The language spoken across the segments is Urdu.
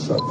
السلام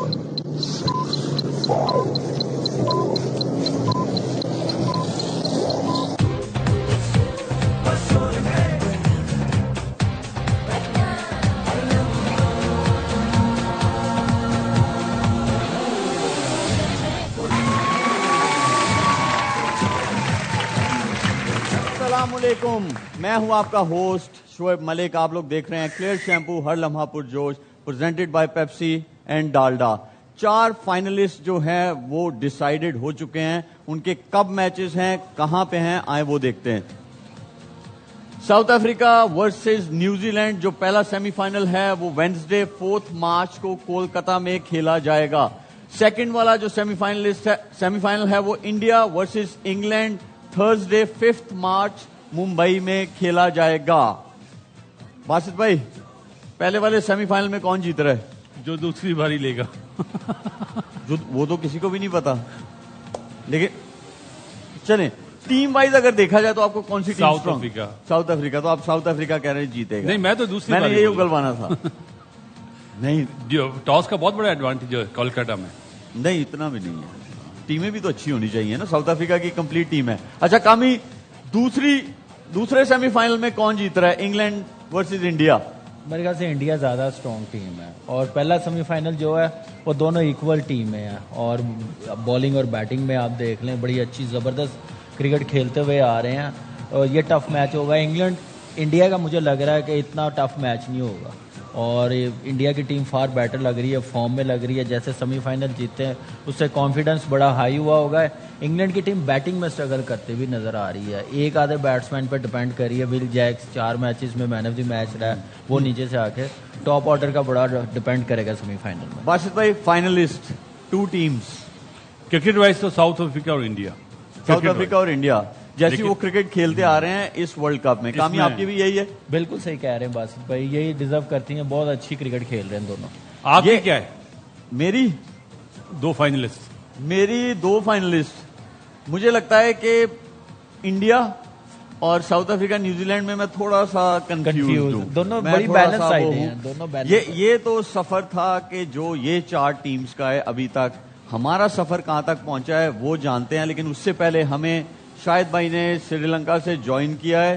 علیکم، میں ہوں آپ کا ہوسٹ شعیب ملک. آپ لوگ دیکھ رہے ہیں کلیئر شیمپو ہر لمحہ پرجوش presented by Pepsi and Dalda. 4 finalist جو ہیں وہ ڈیسائیڈڈ ہو چکے ہیں. ان کے کب میچز ہیں، کہاں پہ ہیں، آئیں وہ دیکھتے ہیں. South Africa versus New Zealand جو پہلا سیمی فائنل ہے وہ وینسڈے 4 مارچ کو کولکتہ میں کھیلا جائے گا. سیکنڈ والا جو سیمی فائنل ہے وہ India versus England Thursday 5 March Mumbai میں کھیلا جائے گا. باسط بھائی، پہلے والے سیمی فائنل میں کون جیت رہا ہے؟ جو دوسری باری لے گا. وہ تو کسی کو بھی نہیں پتا، لیکن چلیں ٹیم وائز اگر دیکھا جائے تو آپ کو کون سی team? South Africa. South Africa. تو آپ ساؤتھ افریقہ کہہ رہے ہیں جیتے گا. نہیں، میں تو دوسری میں باری نے یہی اگلوانا تھا. نہیں، ٹاس کا بہت بڑا ایڈوانٹیج ہے کولکتہ میں. نہیں اتنا بھی نہیں ہے. ٹیمیں بھی تو اچھی ہونی چاہیے نا. ساؤتھ افریقہ کی کمپلیٹ ٹیم ہے. اچھا کامی، دوسرے سیمی فائنل میں کون جیت رہا ہے، انگلینڈ ورسز انڈیا؟ میرے خیال سے انڈیا زیادہ اسٹرانگ ٹیم ہے، اور پہلا سیمی فائنل جو ہے وہ دونوں ایکول ٹیمیں ہیں، اور بالنگ اور بیٹنگ میں آپ دیکھ لیں بڑی اچھی زبردست کرکٹ کھیلتے ہوئے آ رہے ہیں. اور یہ ٹف میچ ہوگا. انگلینڈ انڈیا کا مجھے لگ رہا ہے کہ اتنا ٹف میچ نہیں ہوگا، اور انڈیا کی ٹیم فار بیٹر لگ رہی ہے، فارم میں لگ رہی ہے. جیسے سیمی فائنل جیتے ہیں اس سے کانفیڈنس بڑا ہائی ہوا ہوگا. انگلینڈ کی ٹیم بیٹنگ میں اسٹرگل کرتے ہوئی نظر آ رہی ہے. ایک آدھے بیٹسمین پہ ڈپینڈ کر رہی ہے. ول جیکس 4 میچز میں مین آف دی میچ رہا ہے، وہ نیچے سے آ کے ٹاپ آرڈر کا بڑا ڈپینڈ کرے گا سیمی فائنل میں. باشد بھائی، فائنلسٹ 2 ٹیمز کرکٹ وائز تو ساؤتھ افریقہ اور انڈیا. ساؤتھ افریقہ اور انڈیا جیسی وہ کرکٹ کھیلتے آ رہے ہیں اس ورلڈ کپ میں. کامی آپ کی بھی یہی ہے؟ بالکل صحیح کہہ رہے ہیں باسط بھائی، یہی ڈیزرو کرتی ہیں. بہت اچھی کرکٹ کھیل رہے ہیں دونوں. آپ کی کیا ہے؟ میری 2 فائنلسٹ. میری 2 فائنلسٹ مجھے لگتا ہے کہ انڈیا اور ساؤتھ افریقہ نیوزی لینڈ میں تھوڑا سا کنفیوز ہوں. دونوں بڑی بیلنس سائڈ ہیں، دونوں بیلنس. یہ تو سفر تھا کہ جو یہ 4 ٹیمز کا ہے ابھی تک. ہمارا سفر کہاں تک پہنچا ہے وہ جانتے ہیں، لیکن اس سے پہلے ہمیں شاہد بھائی نے سری لنکا سے جوائن کیا ہے.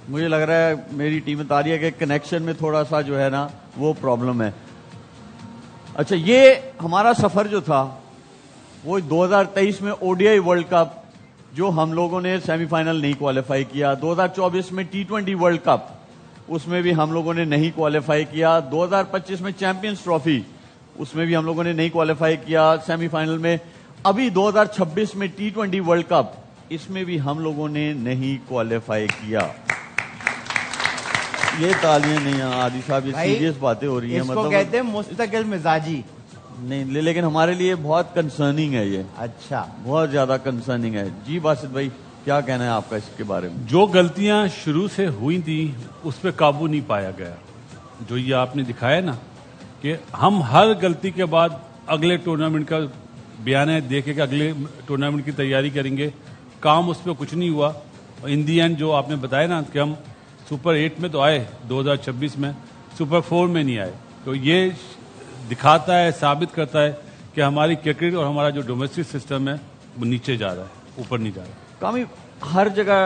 مجھے لگ رہا ہے میری ٹیم بتا رہی ہے کہ کنیکشن میں تھوڑا سا جو ہے نا وہ پرابلم ہے. اچھا، یہ ہمارا سفر جو تھا وہ 2023 میں O D I world cup جو ہم لوگوں نے سیمی فائنل نہیں کوالیفائی کیا. 2024 میں T20 ورلڈ کپ، اس میں بھی ہم لوگوں نے نہیں کوالیفائی کیا. 2025 میں چیمپئنز ٹرافی، اس میں بھی ہم لوگوں نے نہیں کوالیفائی کیا سیمی فائنل میں. ابھی 2026 میں T20 ورلڈ کپ، اس میں بھی ہم لوگوں نے نہیں کوالیفائی کیا. یہ تالیاں نہیں عادی صاحب، یہ سیریس باتیں ہو رہی ہیں. مطلب کہتے ہیں مستقل مزاجی. نہیں، لیکن ہمارے لیے بہت کنسرننگ ہے یہ. اچھا، بہت زیادہ کنسرننگ ہے. جی باسط بھائی، کیا کہنا ہے آپ کا اس کے بارے میں؟ جو غلطیاں شروع سے ہوئی تھیں اس پہ قابو نہیں پایا گیا. جو یہ آپ نے دکھایا نا کہ ہم ہر غلطی کے بعد اگلے ٹورنامنٹ کا بیانیہ دیکھے کہ اگلے ٹورنامنٹ کی تیاری کریں گے. کام اس پہ کچھ نہیں ہوا. ان دی اینڈ جو آپ نے بتایا نا کہ ہم سپر 8 میں تو آئے 2026 میں، سپر 4 میں نہیں آئے. تو یہ دکھاتا ہے، ثابت کرتا ہے کہ ہماری کرکٹ اور ہمارا جو ڈومیسٹک سسٹم ہے وہ نیچے جا رہا ہے، اوپر نہیں جا رہا. کامی ہر جگہ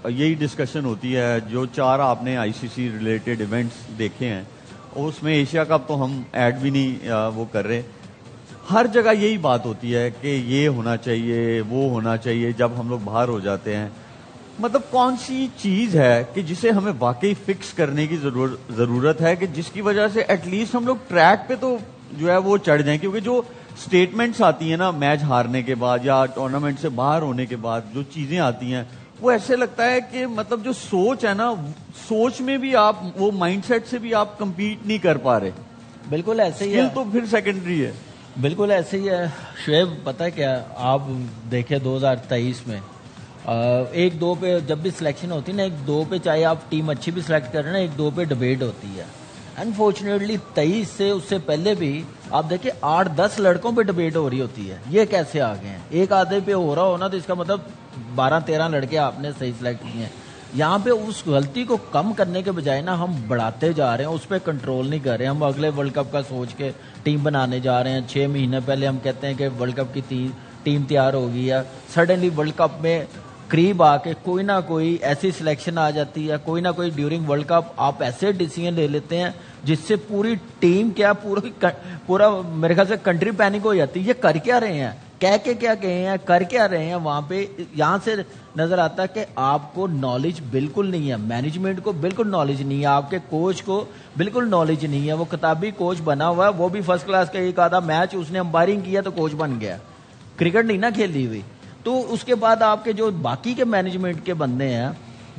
یہی ڈسکشن ہوتی ہے. جو 4 آپ نے آئی سی سی ریلیٹڈ ایونٹس دیکھے ہیں، اس میں ایشیا کپ تو ہم ایڈ بھی نہیں وہ کر رہے. ہر جگہ یہی بات ہوتی ہے کہ یہ ہونا چاہیے، وہ ہونا چاہیے. جب ہم لوگ باہر ہو جاتے ہیں، مطلب کون سی چیز ہے کہ جسے ہمیں واقعی فکس کرنے کی ضرورت ہے کہ جس کی وجہ سے ایٹ لیسٹ ہم لوگ ٹریک پہ تو جو ہے وہ چڑھ جائیں. کیونکہ جو سٹیٹمنٹس آتی ہیں نا میچ ہارنے کے بعد یا ٹورنامنٹ سے باہر ہونے کے بعد، جو چیزیں آتی ہیں وہ ایسے لگتا ہے کہ مطلب جو سوچ ہے نا، سوچ میں بھی آپ وہ مائنڈ سیٹ سے بھی آپ کمپیٹ نہیں کر پا رہے. بالکل ایسے ہی ہے. تو پھر سیکنڈری ہے. بالکل ایسے ہی ہے شعیب. پتہ ہے کیا، آپ دیکھیں 2023 میں 1-2 پہ جب بھی سلیکشن ہوتی ہے نا، 1-2 پہ چاہے آپ ٹیم اچھی بھی سلیکٹ کر رہے ہیں نا، 1-2 پہ ڈبیٹ ہوتی ہے. انفارچونیٹلی 23 سے اس سے پہلے بھی آپ دیکھیں 8-10 لڑکوں پہ ڈبیٹ ہو رہی ہوتی ہے. یہ کیسے آ گئے ہیں؟ ایک آدھے پہ ہو رہا ہو نا تو اس کا مطلب 12-13 لڑکے آپ نے صحیح سلیکٹ کیے ہیں. یہاں پہ اس غلطی کو کم کرنے کے بجائے نا ہم بڑھاتے جا رہے ہیں, اس پہ کنٹرول نہیں کر رہے. ہم اگلے ورلڈ کپ کا سوچ کے ٹیم بنانے جا رہے ہیں. 6 مہینے پہلے ہم کہتے ہیں کہ ورلڈ کپ کی ٹیم تیار ہو گئی ہے, سڈنلی ورلڈ کپ میں قریب آ کے کوئی نہ کوئی ایسی سلیکشن آ جاتی ہے, کوئی نہ کوئی ڈیورنگ ورلڈ کپ آپ ایسے ڈیسیژن لے لیتے ہیں جس سے پوری ٹیم کیا پورا میرے خیال سے کنٹری پینک ہو جاتی ہے. یہ کر کیا رہے ہیں, کہہ کے کیا کہے ہیں, کر کیا رہے ہیں وہاں پہ. یہاں سے نظر آتا ہے کہ آپ کو نالج بالکل نہیں ہے, مینجمنٹ کو بالکل نالج نہیں ہے, آپ کے کوچ کو بالکل نالج نہیں ہے. وہ کتابی کوچ بنا ہوا ہے, وہ بھی فرسٹ کلاس کا ایک آدھا میچ اس نے امپائرنگ کیا تو کوچ بن گیا, کرکٹ نہیں نا کھیلی ہوئی. تو اس کے بعد آپ کے جو باقی کے مینجمنٹ کے بندے ہیں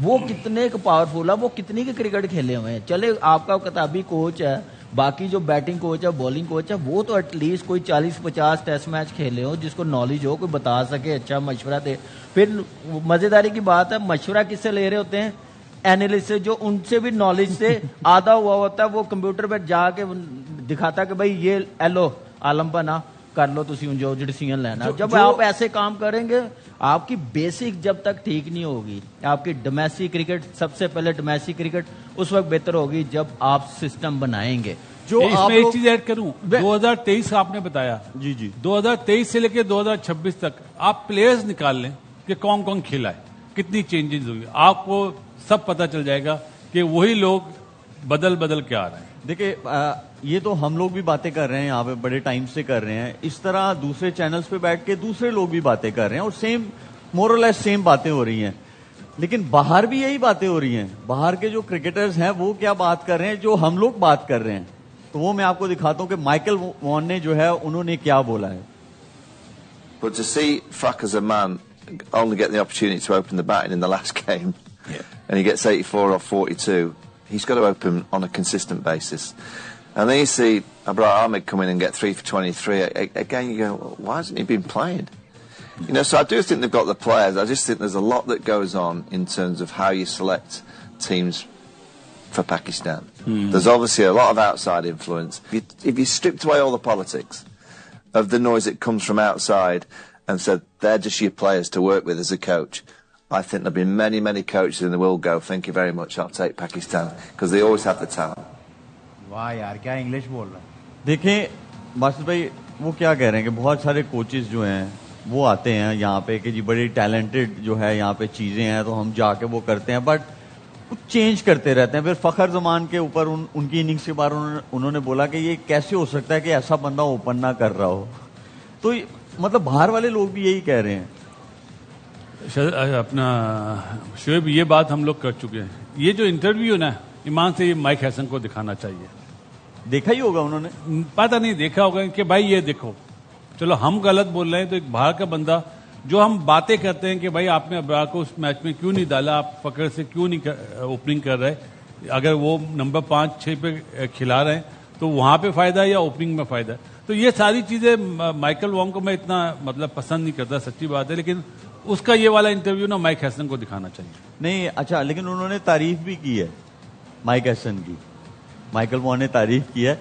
وہ کتنے پاورفل ہے, وہ کتنی کے کرکٹ کھیلے ہوئے ہیں. چلے آپ کا کتابی کوچ ہے, باقی جو بیٹنگ کوچ ہے, بالنگ کوچ ہے, وہ تو ایٹ لیسٹ کوئی 40-50 ٹیسٹ میچ کھیلے ہو, جس کو نالج ہو, کوئی بتا سکے, اچھا مشورہ دے. پھر مزیداری کی بات ہے, مشورہ کس سے لے رہے ہوتے ہیں, اینالسٹ سے, جو ان سے بھی نالج سے آدھا ہوا ہوتا ہے. وہ کمپیوٹر پہ جا کے دکھاتا کہ بھائی یہ ایلو عالم بنا کر لو تسی جو ڈیسیژن لینا. جب آپ ایسے کام کریں گے, آپ کی بیسک جب تک ٹھیک نہیں ہوگی, آپ کی ڈومیسٹک کرکٹ, سب سے پہلے ڈومیسٹک کرکٹ اس وقت بہتر ہوگی جب آپ سسٹم بنائیں گے. جو اس آپ میں ایک چیز ایڈ کروں, 2023 آپ نے بتایا, جی 2023 سے لے کے 2026 تک آپ پلیئرز نکال لیں کہ کون کون کھیلا ہے, کتنی چینجز ہوئی, آپ کو سب پتہ چل جائے گا کہ وہی لوگ بدل کے آ رہے ہیں. دیکھیں یہ تو ہم لوگ بھی باتیں کر رہے ہیں یہاں پہ, بڑے ٹائم سے کر رہے ہیں. اس طرح دوسرے چینلز پہ بیٹھ کے دوسرے لوگ بھی باتیں کر رہے ہیں, اور سیم مور اور لیس سیم باتیں ہو رہی ہیں. لیکن باہر بھی یہی باتیں ہو رہی ہیں. باہر کے جو کرکٹرز ہیں وہ کیا بات کر رہے ہیں جو ہم لوگ بات کر رہے ہیں, تو وہ میں آپ کو دکھاتا ہوں کہ مائیکل وان نے جو ہے انہوں نے کیا بولا ہے. But to see Fak as a man only get the opportunity to open the batting in the last game, and he gets 84 or 42, he's got to open on a consistent basis. And then you see Abrar Ahmed come in and get 3 for 23. Again, you go, why hasn't he been playing? You know, so I do think they've got the players. I just think there's a lot that goes on in terms of how you select teams for Pakistan. There's obviously a lot of outside influence. If you stripped away all the politics of the noise that comes from outside and said they're just your players to work with as a coach, I think there'll be many coaches in the world go, thank you very much, I'll take Pakistan, because they always have the talent. واہ یار کیا انگلش بول رہا ہے. دیکھیں باسط بھائی وہ کیا کہہ رہے ہیں کہ بہت سارے کوچز جو ہیں وہ آتے ہیں یہاں پہ کہ جی بڑی ٹیلنٹڈ جو ہے یہاں پہ چیزیں ہیں تو ہم جا کے وہ کرتے ہیں, بٹ چینج کرتے رہتے ہیں. پھر فخر زمان کے اوپر ان کی اننگز کے بارے انہوں نے بولا کہ یہ کیسے ہو سکتا ہے کہ ایسا بندہ اوپن نہ کر رہا ہو. تو مطلب باہر والے لوگ بھی یہی کہہ رہے ہیں. اپنا شعیب یہ بات ہم لوگ کر چکے ہیں. یہ جو انٹرویو نا ایمان سے یہ مائک ہیسن کو دکھانا چاہیے. دیکھا ہی ہوگا انہوں نے, پتہ نہیں دیکھا ہوگا کہ بھائی یہ دیکھو, چلو ہم غلط بول رہے ہیں تو ایک باہر کا بندہ جو ہم باتیں کرتے ہیں کہ بھائی آپ نے ابرار کو اس میچ میں کیوں نہیں ڈالا, آپ فخر سے کیوں نہیں اوپننگ کر رہے, اگر وہ نمبر 5-6 پہ کھلا رہے ہیں تو وہاں پہ فائدہ ہے یا اوپننگ میں فائدہ ہے. تو یہ ساری چیزیں مائیکل وانگ کو میں اتنا مطلب پسند نہیں کرتا, سچی بات ہے, لیکن اس کا یہ والا انٹرویو نا مائک ہیسن کو دکھانا چاہیے. نہیں اچھا, لیکن انہوں نے تعریف بھی کی ہے مائک ہیسن کی, مائیکل وان نے تعریف کی ہے.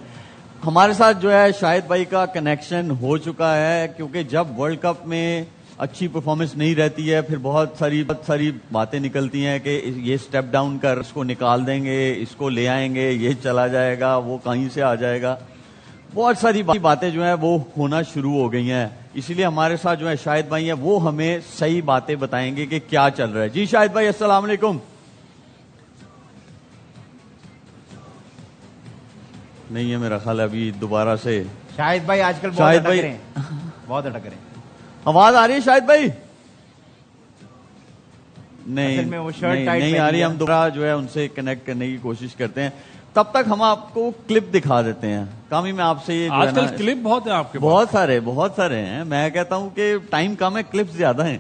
ہمارے ساتھ جو ہے شاہد بھائی کا کنیکشن ہو چکا ہے, کیونکہ جب ورلڈ کپ میں اچھی پرفارمنس نہیں رہتی ہے پھر بہت ساری باتیں نکلتی ہیں کہ یہ سٹیپ ڈاؤن کر, اس کو نکال دیں گے, اس کو لے آئیں گے, یہ چلا جائے گا, وہ کہیں سے آ جائے گا. بہت ساری باتیں جو ہیں وہ ہونا شروع ہو گئی ہیں. اسی لیے ہمارے ساتھ جو ہے شاہد بھائی ہیں, وہ ہمیں صحیح باتیں بتائیں گے کہ کیا چل رہا ہے. جی شاہد بھائی السلام علیکم. نہیں ہے میرا خیال ابھی دوبارہ سے شاہد بھائی آج کل شاہد بہت بھائی- اٹک رہے ہیں, بہت اٹک رہے ہیں. آواز آ رہی ہے شاہد بھائی؟ اصل میں وہ شرٹ نہیں ٹائٹ نہیں آ پہنی رہی. ہے. ہم دوبارہ جو ہے ان سے کنیکٹ کرنے کی کوشش کرتے ہیں. تب تک ہم آپ کو کلپ دکھا دیتے ہیں. کامی میں آپ سے یہ جو آج ہے کل نا, کلپ بہت ہیں آپ کے پاس. بہت سارے ہیں. میں کہتا ہوں کہ ٹائم کم ہے, کلپس زیادہ ہیں.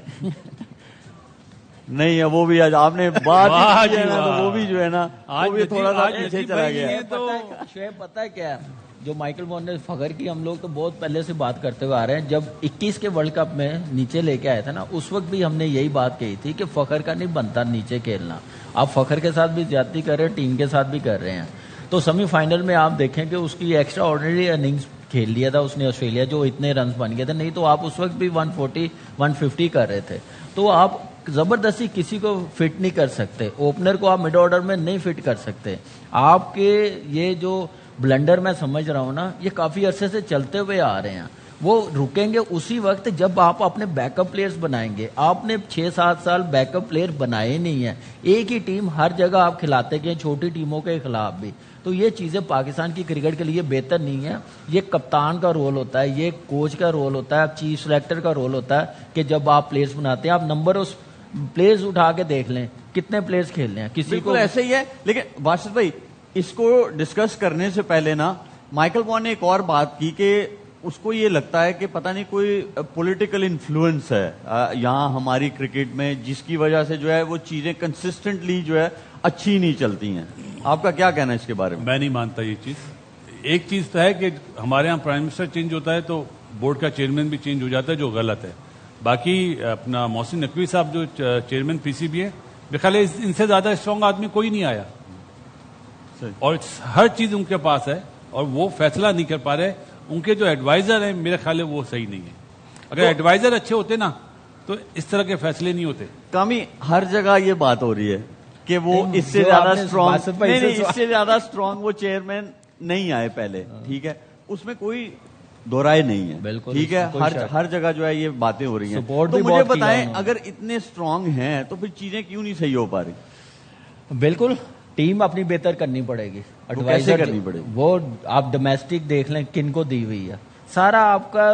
نہیں ہے وہ بھی آج آپ نے بات واہ کی ہے جی نا, تو واہ. وہ بھی جو ہے نا آج وہ بھی تھوڑا سا آج پیچھے نصیب چلا بھائی گیا. ہیں تو شعیب پتہ ہے کیا ہے, جو مائیکل وان نے فخر کی ہم لوگ تو بہت پہلے سے بات کرتے ہوئے آ رہے ہیں. جب 21 کے ورلڈ کپ میں نیچے لے کے آئے تھے نا, اس وقت بھی ہم نے یہی بات کہی تھی کہ فخر کا نہیں بنتا نیچے کھیلنا. آپ فخر کے ساتھ بھی زیادتی کر رہے ہیں, ٹیم کے ساتھ بھی کر رہے ہیں. تو سیمی فائنل میں آپ دیکھیں کہ اس کی ایکسٹرا آرڈنری اننگز کھیل لیا تھا اس نے آسٹریلیا, جو اتنے رنز بن گئے تھے. نہیں تو آپ اس وقت بھی 140 150 کر رہے تھے. تو آپ زبردستی کسی کو فٹ نہیں کر سکتے. اوپنر کو آپ مڈ آرڈر میں نہیں فٹ کر سکتے. آپ کے یہ جو بلنڈر میں سمجھ رہا ہوں نا, یہ کافی عرصے سے چلتے ہوئے آ رہے ہیں. وہ رکیں گے اسی وقت جب آپ اپنے بیک اپ پلیئرز بنائیں گے. آپ نے 6-7 سال بیک اپ پلیئر بنائے نہیں ہیں. ایک ہی ٹیم ہر جگہ آپ کھلاتے گئے, چھوٹی ٹیموں کے خلاف بھی. تو یہ چیزیں پاکستان کی کرکٹ کے لیے بہتر نہیں ہے. یہ کپتان کا رول ہوتا ہے, یہ کوچ کا رول ہوتا ہے, چیف سلیکٹر کا رول ہوتا ہے کہ جب آپ پلیئرز بناتے ہیں, آپ نمبر اس پلیئرز اٹھا کے دیکھ لیں کتنے پلیئرز کھیل رہے ہیں. کسی کو ایسے ہی ہے. لیکن باشد بھائی, اس کو ڈسکس کرنے سے پہلے نا مائیکل وان نے ایک اور بات کی کہ اس کو یہ لگتا ہے کہ پتہ نہیں کوئی پولیٹیکل انفلوئنس ہے یہاں ہماری کرکٹ میں, جس کی وجہ سے جو ہے وہ چیزیں کنسسٹنٹلی جو ہے اچھی نہیں چلتی ہیں. آپ کا کیا کہنا ہے اس کے بارے میں؟ میں نہیں مانتا یہ چیز. ایک چیز تو ہے کہ ہمارے یہاں پرائم منسٹر چینج ہوتا ہے تو بورڈ کا چیئرمین بھی چینج ہو جاتا ہے, جو غلط ہے. باقی اپنا محسن نقوی صاحب جو چیئرمین پی سی بی ہے, میرے خیال ہے ان سے زیادہ اسٹرانگ آدمی کوئی نہیں آیا, اور ہر چیز ان کے پاس ہے اور وہ فیصلہ نہیں کر پا رہے. ان کے جو ایڈوائزر ہیں میرے خیال ہے وہ صحیح نہیں ہے. اگر ایڈوائزر اچھے ہوتے نا تو اس طرح کے فیصلے نہیں ہوتے. کامی ہر جگہ یہ بات ہو رہی ہے کہ وہ اس سے زیادہ اسٹرانگ, اس سے زیادہ اسٹرانگ وہ چیئرمین نہیں آئے پہلے. ٹھیک ہے, اس میں کوئی دو رائے نہیں ہے. بالکل ٹھیک ہے, ہر جگہ جو ہے یہ باتیں ہو رہی ہیں. تو مجھے بتائیں, اگر اتنے اسٹرانگ ہیں تو پھر چیزیں کیوں نہیں صحیح ہو پا رہی؟ بالکل ٹیم اپنی بہتر کرنی پڑے گی. ایڈوائزر کرنی پڑے گی. وہ آپ ڈومیسٹک دیکھ لیں کن کو دی ہوئی ہے. سارا آپ کا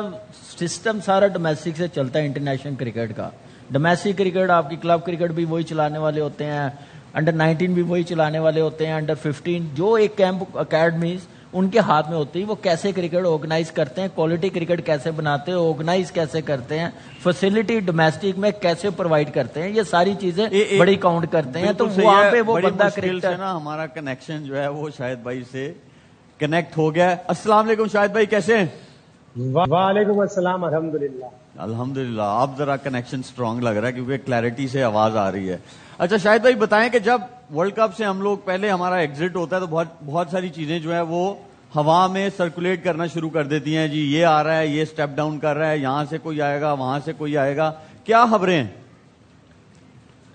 سسٹم سارا ڈومیسٹک سے چلتا ہے. انٹرنیشنل کرکٹ کا ڈومیسٹک کرکٹ, آپ کی کلب کرکٹ بھی وہی چلانے والے ہوتے ہیں, انڈر 19 بھی وہی چلانے والے ہوتے ہیں, انڈر 15 جو ایک کیمپ اکیڈمیز ان کے ہاتھ میں ہوتی ہے. وہ کیسے کرکٹ آرگنائز کرتے ہیں, کوالٹی کرکٹ کیسے بناتے ہیں, آرگنائز کیسے کرتے ہیں, فیسلٹی ڈومیسٹک میں کیسے پرووائڈ کرتے ہیں, یہ ساری چیزیں بڑی کاؤنٹ کرتے ہیں. تو وہاں پہ وہ بندہ کرکٹ نا, ہمارا کنیکشن جو ہے وہ شاہد بھائی سے کنیکٹ ہو گیا ہے. السلام علیکم شاہد بھائی, کیسے ہیں؟ وعلیکم السلام. الحمدللہ. الحمدللہ. آپ ذرا کنیکشن اسٹرانگ لگ رہا ہے کیونکہ کلیئرٹی سے آواز آ رہی ہے. اچھا شاہد بھائی بتائیں کہ جب ورلڈ کپ سے ہم لوگ پہلے ہمارا ایگزٹ ہوتا ہے تو بہت ساری چیزیں جو ہے وہ ہوا میں سرکولیٹ کرنا شروع کر دیتی ہیں. جی یہ آ رہا ہے, یہ سٹیپ ڈاؤن کر رہا ہے, یہاں سے کوئی آئے گا, وہاں سے کوئی آئے گا. کیا خبریں ہیں؟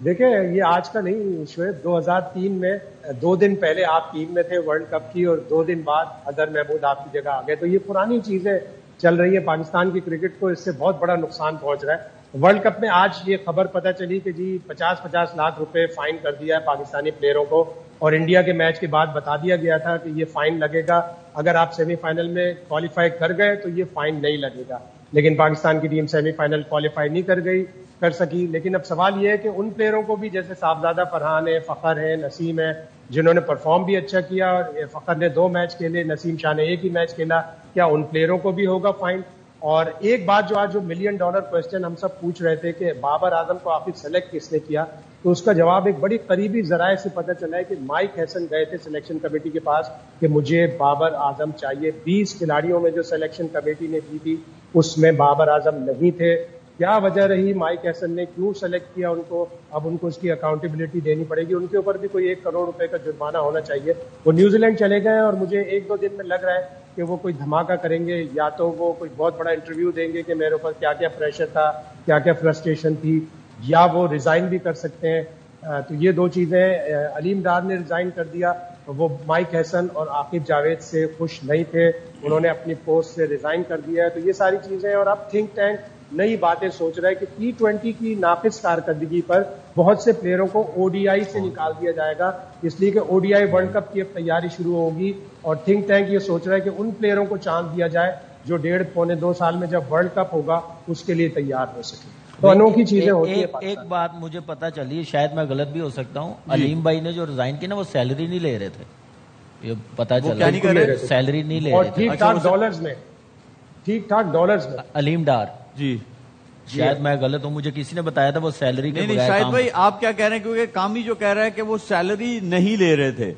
دیکھیں یہ آج کا نہیں شعیب, 2003 میں 2 دن پہلے آپ ٹیم میں تھے ورلڈ کپ کی, اور 2 دن بعد اظہر محمود آپ کی جگہ آ گئے. تو یہ پرانی چیزیں چل رہی ہیں. پاکستان کی کرکٹ کو اس سے بہت بڑا نقصان پہنچ رہا ہے. ورلڈ کپ میں آج یہ خبر پتہ چلی کہ جی 50-50 لاکھ روپے فائن کر دیا ہے پاکستانی پلیئروں کو, اور انڈیا کے میچ کے بعد بتا دیا گیا تھا کہ یہ فائن لگے گا, اگر آپ سیمی فائنل میں کوالیفائی کر گئے تو یہ فائن نہیں لگے گا. لیکن پاکستان کی ٹیم سیمی فائنل کوالیفائی نہیں کر سکی. لیکن اب سوال یہ ہے کہ ان پلیئروں کو بھی, جیسے صاحبزادہ فرحان ہے, فخر ہے, نسیم ہے, جنہوں نے پرفارم بھی اچھا کیا, اور فخر نے 2 میچ کھیلے, نسیم شاہ نے 1 ہی میچ کھیلا, کیا ان پلیئروں کو بھی ہوگا فائن؟ اور ایک بات جو آج $1 ملین کویسچن ہم سب پوچھ رہے تھے کہ بابر اعظم کو آخر سلیکٹ کس نے کیا, تو اس کا جواب ایک بڑی قریبی ذرائع سے پتہ چلا ہے کہ مائک ہیسن گئے تھے سلیکشن کمیٹی کے پاس کہ مجھے بابر اعظم چاہیے. 20 کھلاڑیوں میں جو سلیکشن کمیٹی نے کی تھی اس میں بابر اعظم نہیں تھے. کیا وجہ رہی, مائک ہیسن نے کیوں سلیکٹ کیا ان کو؟ اب ان کو اس کی اکاؤنٹیبلٹی دینی پڑے گی. ان کے اوپر بھی کوئی 1 کروڑ روپے کا جرمانہ ہونا چاہیے. وہ نیوزی لینڈ چلے گئے, اور مجھے 1-2 دن میں لگ رہا ہے کہ وہ کوئی دھماکہ کریں گے, یا تو وہ کوئی بہت بڑا انٹرویو دیں گے کہ میرے اوپر کیا کیا پریشر تھا, کیا کیا فرسٹریشن تھی, یا وہ ریزائن بھی کر سکتے ہیں. تو یہ 2 چیزیں. علیم ڈار نے ریزائن کر دیا, وہ مائک ہیسن اور عاقب جاوید سے خوش نہیں تھے, انہوں نے اپنی پوسٹ سے ریزائن کر دیا ہے. تو یہ ساری چیزیں, اور اب تھنک ٹینک نئی باتیں سوچ رہا ہے کہ T20 کی ناقص کارکردگی پر بہت سے پلیئروں کو ODI سے نکال دیا جائے گا, اس لیے کہ ODI ورلڈ کپ کی اب تیاری شروع ہوگی. اور تھنک ٹینک یہ سوچ رہا ہے کہ ان پلیئروں کو چانس دیا جائے جو 1.5-2 سال میں جب ورلڈ کپ ہوگا اس کے لیے تیار ہو سکے. تو انوکھی چیزیں ہوتی ہیں. ایک بات مجھے پتا چلی, شاید میں غلط بھی ہو سکتا ہوں, علیم بھائی نے جو ریزائن کی نا وہ سیلری نہیں لے رہے تھے, یہ پتا چلا سیلری نہیں لے رہے تھے. ٹھیک ٹھاک ڈالرز میں علیم ڈار. جی شاید میں غلط ہوں, مجھے کسی نے بتایا تھا وہ سیلری کے بغیر. شاید بھائی آپ کیا کہہ رہے ہیں, کیونکہ کامی جو کہہ رہا ہے کہ وہ سیلری نہیں لے رہے تھے.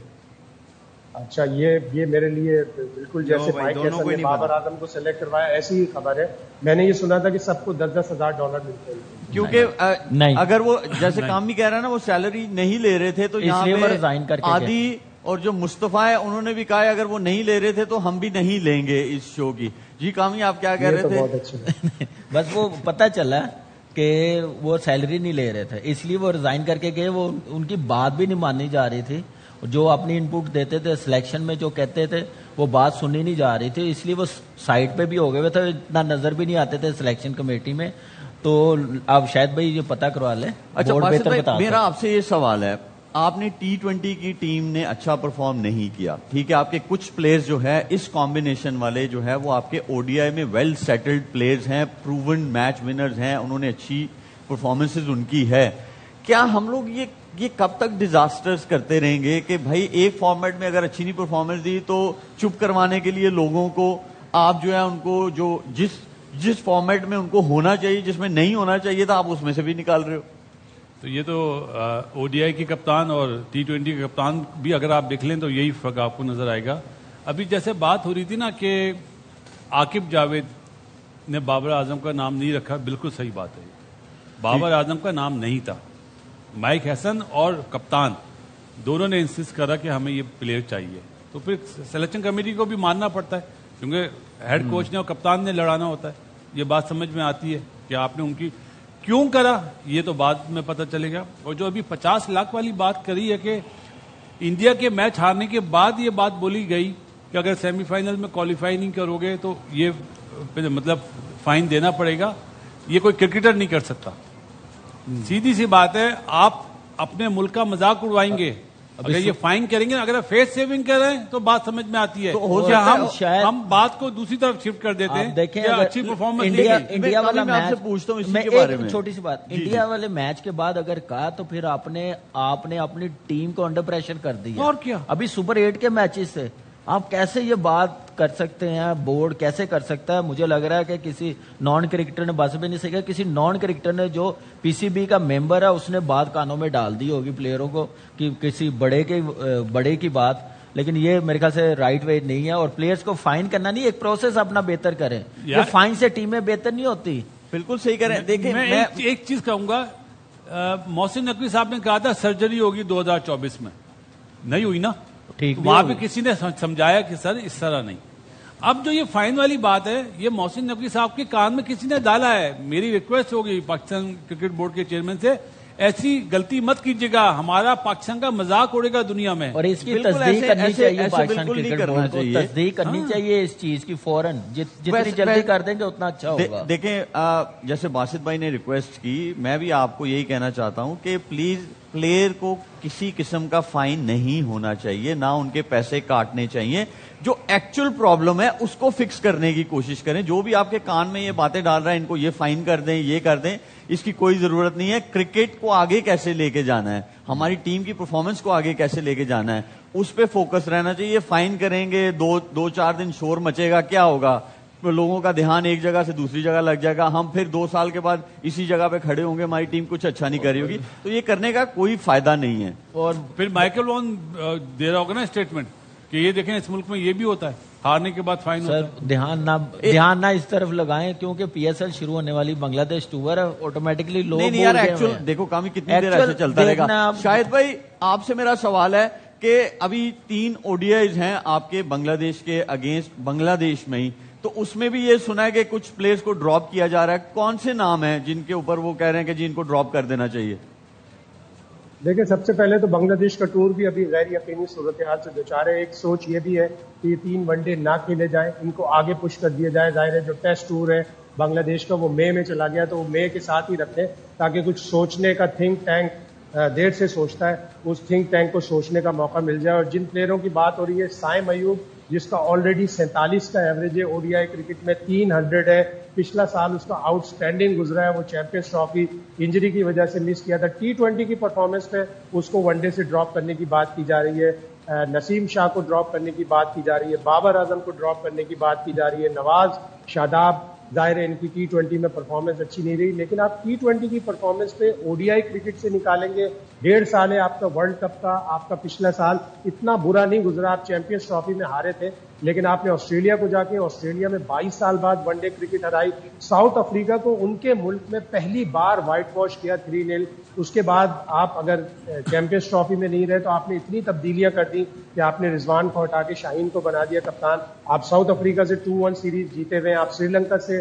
اچھا, یہ میرے لیے بالکل جیسے مائک ہیسن نے بابر اعظم کو سلیکٹ کروایا ایسی ہی خبر ہے. میں نے یہ سنا تھا کہ سب کو $10,000 ملتے ہیں, کیونکہ اگر وہ جیسے کامی کہہ رہا ہے نا وہ سیلری نہیں لے رہے تھے, تو یہاں پہ عادی اور جو مصطفیٰ ہے انہوں نے بھی کہا اگر وہ نہیں لے رہے تھے تو ہم بھی نہیں لیں گے اس شو کی. جی کامی آپ کیا کہہ رہے تھے؟ بہت اچھا. بس وہ پتہ چلا کہ وہ سیلری نہیں لے رہے تھے, اس لیے وہ ریزائن کر کے گئے. وہ ان کی بات بھی نہیں مانی جا رہی تھی, جو اپنی ان پٹ دیتے تھے سلیکشن میں جو کہتے تھے وہ بات سنی نہیں جا رہی تھی, اس لیے وہ سائڈ پہ بھی ہو گئے ہوئے تھے, اتنا نظر بھی نہیں آتے تھے سلیکشن کمیٹی میں. تو آپ شاید بھائی یہ پتہ کروا لیں. اچھا باسط بھائی, میرا آپ سے یہ سوال ہے, آپ نے T20 کی ٹیم نے اچھا پرفارم نہیں کیا, ٹھیک ہے, آپ کے کچھ پلیئرز جو ہے اس کمبینیشن والے جو ہے وہ آپ کے ODI میں ویل سیٹلڈ پلیئرز ہیں, پروون میچ ونرز ہیں, انہوں نے اچھی پرفارمنسز ان کی ہے. کیا ہم لوگ یہ کب تک ڈیزاسٹرز کرتے رہیں گے کہ بھائی ایک فارمیٹ میں اگر اچھی نہیں پرفارمنس دی تو چپ کروانے کے لیے لوگوں کو آپ جو ہے ان کو جو جس فارمیٹ میں ان کو ہونا چاہیے, جس میں نہیں ہونا چاہیے تھا, آپ اس میں سے بھی نکال رہے ہو؟ تو یہ تو ODI کے کپتان اور T20 کے کپتان بھی اگر آپ دیکھ لیں تو یہی فرق آپ کو نظر آئے گا. ابھی جیسے بات ہو رہی تھی نا کہ عاقب جاوید نے بابر اعظم کا نام نہیں رکھا, بالکل صحیح بات ہے. بابر اعظم کا نام نہیں تھا, مائک ہیسن اور کپتان دونوں نے انسسٹ کرا کہ ہمیں یہ پلیئر چاہیے, تو پھر سلیکشن کمیٹی کو بھی ماننا پڑتا ہے کیونکہ ہیڈ کوچ نے اور کپتان نے لڑانا ہوتا ہے. یہ بات سمجھ میں آتی ہے کہ آپ نے ان کی کیوں کرا, یہ تو بعد میں پتہ چلے گا. اور جو ابھی 50 لاکھ والی بات کری ہے کہ انڈیا کے میچ ہارنے کے بعد یہ بات بولی گئی کہ اگر سیمی فائنل میں کوالیفائی نہیں کرو گے تو یہ مطلب فائن دینا پڑے گا, یہ کوئی کرکٹر نہیں کر سکتا. سیدھی سی بات ہے, آپ اپنے ملک کا مذاق اڑوائیں گے, اگر یہ فائن کریں گے, اگر فیس سیونگ کر رہے ہیں تو بات سمجھ میں آتی ہے. ہم بات کو دوسری طرف شفٹ کر دیتے ہیں. دیکھیں اچھی پرفارمنس انڈیا والا میں آپ سے پوچھتا ہوں اسی میں کے بارے میں, ایک چھوٹی سی بات, انڈیا والے میچ کے بعد اگر کہا تو پھر آپ نے اپنی ٹیم کو انڈر پریشر کر دیا. اور کیا, ابھی سپر 8 کے میچز سے آپ کیسے یہ بات کر سکتے ہیں, بورڈ کیسے کر سکتا ہے؟ مجھے لگ رہا ہے کہ کسی نان کرکٹر نے بس بھی نہیں سکا, کسی نان کرکٹر نے جو PCB کا ممبر ہے اس نے بات کانوں میں ڈال دی ہوگی پلیئروں کو کہ کسی بڑے کی بات, لیکن یہ میرے خیال سے رائٹ وے نہیں ہے. اور پلیئرز کو فائن کرنا نہیں, ایک پروسیس اپنا بہتر کریں. یہ فائن سے ٹیمیں بہتر نہیں ہوتی. بالکل صحیح کریں. دیکھیں میں ایک چیز کہوں گا, محسن نقوی صاحب نے کہا تھا سرجری ہوگی 2024 میں, نہیں ہوئی نا, وہاں پہ کسی نے سمجھایا کہ سر اس طرح نہیں. اب جو یہ فائن والی بات ہے یہ محسن نقوی صاحب کے کان میں کسی نے ڈالا ہے. میری ریکویسٹ ہوگی پاکستان کرکٹ بورڈ کے چیئرمین سے, ایسی غلطی مت کیجیے گا, ہمارا پاکستان کا مذاق اڑے گا دنیا میں. اور اس کی تصدیق کرنی چاہیے, پاکستان کرکٹ بورڈ کو تصدیق کرنی چاہیے اس چیز کی فوراً, جتنی جلدی کر دیں گے اتنا اچھا ہوگا. دیکھیں جیسے باسط بھائی نے ریکویسٹ کی, میں بھی آپ کو یہی کہنا چاہتا ہوں کہ پلیز پلیئر کو کسی قسم کا فائن نہیں ہونا چاہیے, نہ ان کے پیسے کاٹنے چاہیے. جو ایکچوئل پرابلم ہے اس کو فکس کرنے کی کوشش کریں. جو بھی آپ کے کان میں یہ باتیں ڈال رہا ہے ان کو یہ فائن کر دیں, یہ کر دیں, اس کی کوئی ضرورت نہیں ہے. کرکٹ کو آگے کیسے لے کے جانا ہے, ہماری ٹیم کی پرفارمنس کو آگے کیسے لے کے جانا ہے, اس پہ فوکس رہنا چاہیے. فائن کریں گے, 2-4 دن شور مچے گا, کیا ہوگا؟ لوگوں کا دھیان ایک جگہ سے دوسری جگہ لگ جائے گا, ہم پھر 2 سال کے بعد اسی جگہ پہ کھڑے ہوں گے, ہماری ٹیم کچھ اچھا نہیں کر رہی ہوگی. تو یہ کرنے کا کوئی فائدہ نہیں ہے. اور پھر مائیکل وان دے رہا ہوگا نا اسٹیٹمنٹ کہ یہ دیکھیں اس ملک میں یہ بھی ہوتا ہے, ہارنے کے بعد فائن ہوتا ہے. دھیان نہ اس طرف لگائیں کیونکہ PSL شروع ہونے والی بنگلہ دیش ٹور ہے, آٹومیٹکلی لوگ نہیں یار, ایکچوئل دیکھو کامی کتنی دیر ایسے چلتا رہے گا. شاہد بھائی آپ سے میرا سوال ہے کہ ابھی 3 ODIs ہیں آپ کے بنگلہ دیش کے اگینسٹ بنگلہ دیش میں ہی, تو اس میں بھی یہ سنا ہے کہ کچھ پلیئرز کو ڈراپ کیا جا رہا ہے. کون سے نام ہیں جن کے اوپر وہ کہہ رہے ہیں کہ جن کو ڈراپ کر دینا چاہیے؟ دیکھیں سب سے پہلے تو بنگلہ دیش کا ٹور بھی ابھی غیر یقینی صورتحال سے دوچار ہے. ایک سوچ یہ بھی ہے کہ یہ 3 ون ڈے نہ کھیلے جائیں, ان کو آگے پش کر دیا جائے. ظاہر ہے جو ٹیسٹ ٹور ہے بنگلہ دیش کا وہ مئی میں چلا گیا, تو وہ مئی کے ساتھ ہی رکھیں تاکہ کچھ سوچنے کا تھنک ٹینک دیر سے سوچتا ہے, اس تھنک ٹینک کو سوچنے کا موقع مل جائے. اور جن پلیئروں کی بات ہو رہی ہے, سائم ایوب جس کا آلریڈی 47 کا ایوریج ہے, ODI کرکٹ میں 300 ہے, پچھلا سال اس کا آؤٹ سٹینڈنگ گزرا ہے, وہ چیمپئنز ٹرافی انجری کی وجہ سے مس کیا تھا. T20 کی پرفارمنس میں اس کو ون ڈے سے ڈراپ کرنے کی بات کی جا رہی ہے, نسیم شاہ کو ڈراپ کرنے کی بات کی جا رہی ہے, بابر اعظم کو ڈراپ کرنے کی بات کی جا رہی ہے, نواز, شاداب. ظاہر ہے ان کی T20 میں پرفارمنس اچھی نہیں رہی, لیکن آپ T20 کی پرفارمنس پہ ODI کرکٹ سے نکالیں گے. 1.5 سال ہے آپ کا ورلڈ کپ کا, آپ کا پچھلا سال اتنا برا نہیں گزرا, آپ چیمپئنز ٹرافی میں ہارے تھے, لیکن آپ نے آسٹریلیا کو جا کے آسٹریلیا میں 22 سال بعد ون ڈے کرکٹ ہرائی. ساؤتھ افریقہ کو ان کے ملک میں پہلی بار وائٹ واش کیا 3-0. اس کے بعد آپ اگر چیمپئنز ٹرافی میں نہیں رہے تو آپ نے اتنی تبدیلیاں کر دی کہ آپ نے رضوان کو ہٹا کے شاہین کو بنا دیا کپتان. آپ ساؤتھ افریقہ سے 2-1 سیریز جیتے ہوئے, آپ سری لنکا سے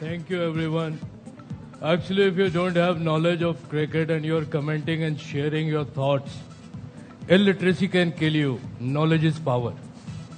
Thank you everyone. Actually, if you don't have knowledge of cricket and you're commenting and sharing your thoughts, illiteracy can kill you. Knowledge is power.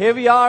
Here we are